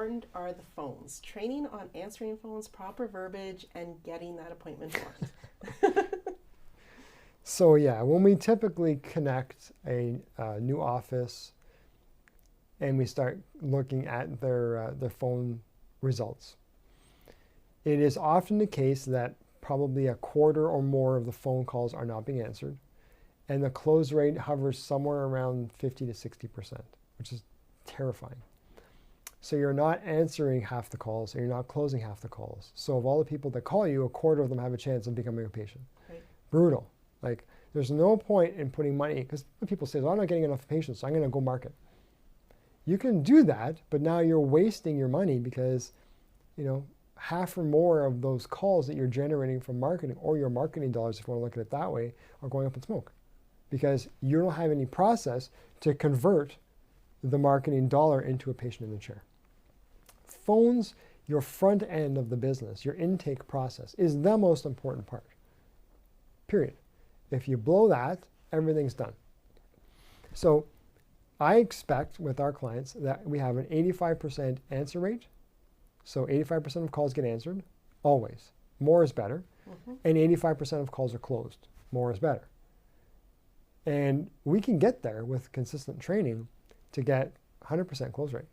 important are the phones? Training on answering phones, proper verbiage, and getting that appointment booked. So yeah, when we typically connect a new office and we start looking at their phone results, it is often the case that probably a quarter or more of the phone calls are not being answered, and the close rate hovers somewhere around 50 to 60%, which is terrifying. So you're not answering half the calls, and you're not closing half the calls. So of all the people that call you, a quarter of them have a chance of becoming a patient. Right. Brutal. Like, there's no point in putting money, because people say, well, I'm not getting enough patients, so I'm going to go market. You can do that, but now you're wasting your money because, half or more of those calls that you're generating from marketing, or your marketing dollars, if you want to look at it that way, are going up in smoke because you don't have any process to convert the marketing dollar into a patient in the chair. Phones, your front end of the business, your intake process, is the most important part. Period. If you blow that, everything's done. So I expect with our clients that we have an 85% answer rate. So 85% of calls get answered, always. More is better. Mm-hmm. And 85% of calls are closed. More is better. And we can get there with consistent training to get 100% close rate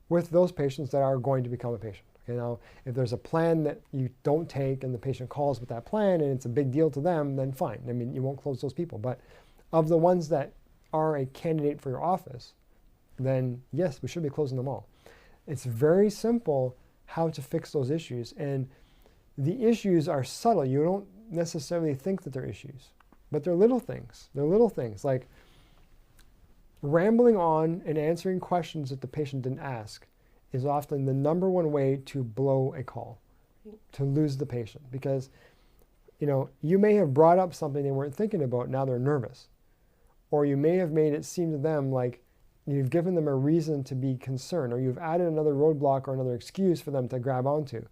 with those patients that are going to become a patient. Okay, now, if there's a plan that you don't take and the patient calls with that plan and it's a big deal to them, then fine. I mean, you won't close those people. But of the ones that are a candidate for your office, then yes, we should be closing them all. It's very simple how to fix those issues. And the issues are subtle. You don't necessarily think that they're issues, but they're little things. They're little things like rambling on and answering questions that the patient didn't ask is often the number one way to blow a call, to lose the patient. Because, you may have brought up something they weren't thinking about, now they're nervous. Or you may have made it seem to them like you've given them a reason to be concerned, or you've added another roadblock or another excuse for them to grab onto.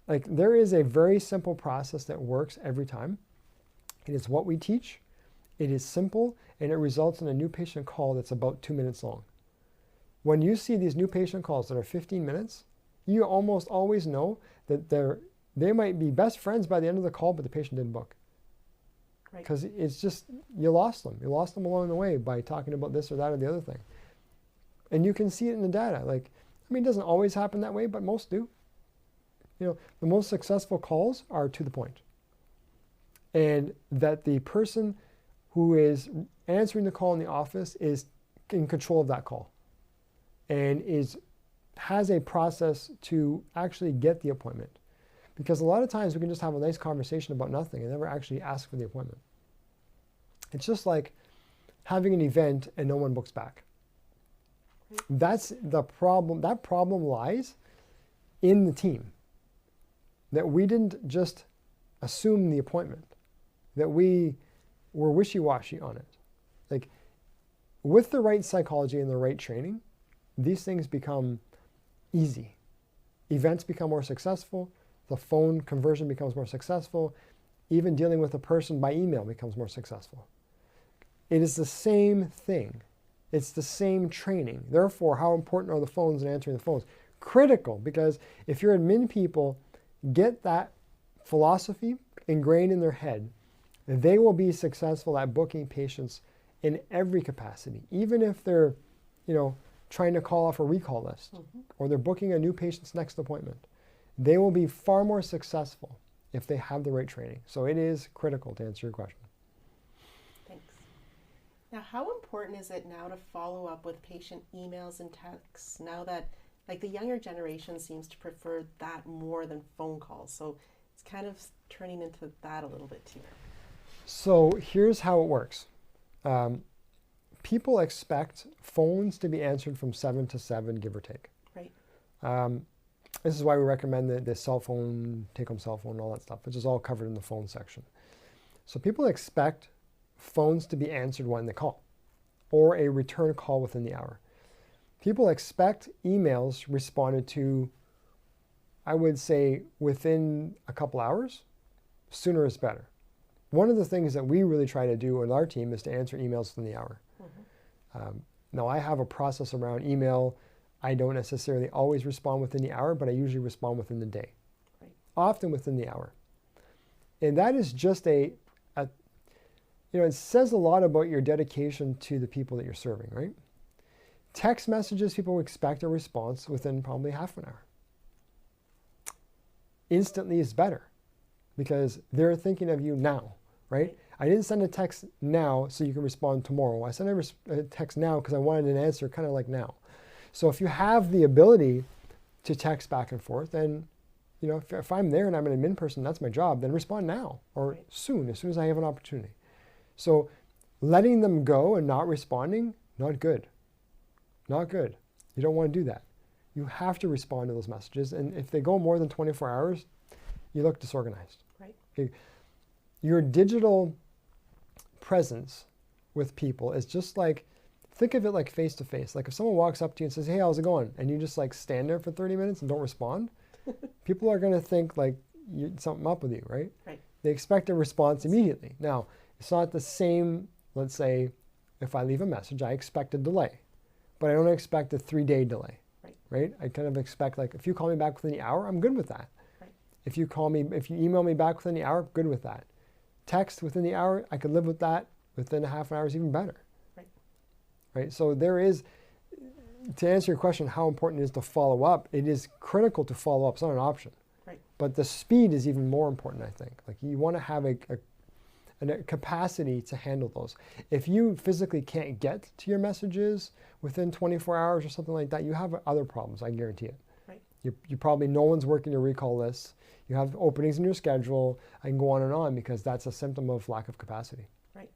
Like there is a very simple process that works every time. It is what we teach. It is simple, and it results in a new patient call that's about 2 minutes long. When you see these new patient calls that are 15 minutes, you almost always know that they might be best friends by the end of the call, but the patient didn't book. Because it's just, you lost them. You lost them along the way by talking about this or that or the other thing. And you can see it in the data. It doesn't always happen that way, but most do. The most successful calls are to the point. And that the person who is answering the call in the office is in control of that call and has a process to actually get the appointment. Because a lot of times we can just have a nice conversation about nothing and never actually ask for the appointment. It's just like having an event and no one books back. That's the problem. That problem lies in the team. That we didn't just assume the appointment. That we were wishy-washy on it. Like, with the right psychology and the right training, these things become easy. Events become more successful. The phone conversion becomes more successful. Even dealing with a person by email becomes more successful. It is the same thing. It's the same training. Therefore, how important are the phones and answering the phones? Critical, because if your admin people get that philosophy ingrained in their head, they will be successful at booking patients in every capacity, even if they're, trying to call off a recall list, or they're booking a new patient's next appointment. They will be far more successful if they have the right training. So it is critical to answer your question. Thanks. Now, how important is it now to follow up with patient emails and texts now that the younger generation seems to prefer that more than phone calls? So it's kind of turning into that a little bit too. So here's how it works. People expect phones to be answered from 7 to 7, give or take. Right. This is why we recommend the cell phone, take-home cell phone, and all that stuff, which is all covered in the phone section. So people expect phones to be answered when they call, or a return call within the hour. People expect emails responded to, I would say, within a couple hours. Sooner is better. One of the things that we really try to do in our team is to answer emails within the hour. Now, I have a process around email. I don't necessarily always respond within the hour, but I usually respond within the day, Right. often within the hour. And that is just it says a lot about your dedication to the people that you're serving, right? Text messages, people expect a response within probably half an hour. Instantly is better because they're thinking of you now, right? I didn't send a text now so you can respond tomorrow. I sent a text now because I wanted an answer kind of like now. So if you have the ability to text back and forth, then, if I'm there and I'm an admin person, that's my job, then respond now or soon, as soon as I have an opportunity. So letting them go and not responding, not good. Not good. You don't want to do that. You have to respond to those messages. And if they go more than 24 hours, you look disorganized. Right. Okay. Your digital presence with people is just like, think of it like face to face. Like if someone walks up to you and says, hey, how's it going? And you just like stand there for 30 minutes and don't respond, people are going to think like something up with you, right? Right. They expect a response immediately. Now, it's not the same, let's say, if I leave a message, I expect a delay. But I don't expect a 3-day delay, right? I kind of expect like, if you call me back within the hour, I'm good with that. Right. If you email me back within the hour, good with that. Text within the hour, I could live with that. Within a half an hour is even better. Right? So there is, to answer your question, how important it is to follow up, it is critical to follow up. It's not an option. Right. But the speed is even more important, I think. Like you want to have a capacity to handle those. If you physically can't get to your messages within 24 hours or something like that, you have other problems, I guarantee it. Right. You probably, no one's working your recall lists. You have openings in your schedule. I can go on and on because that's a symptom of lack of capacity. Right.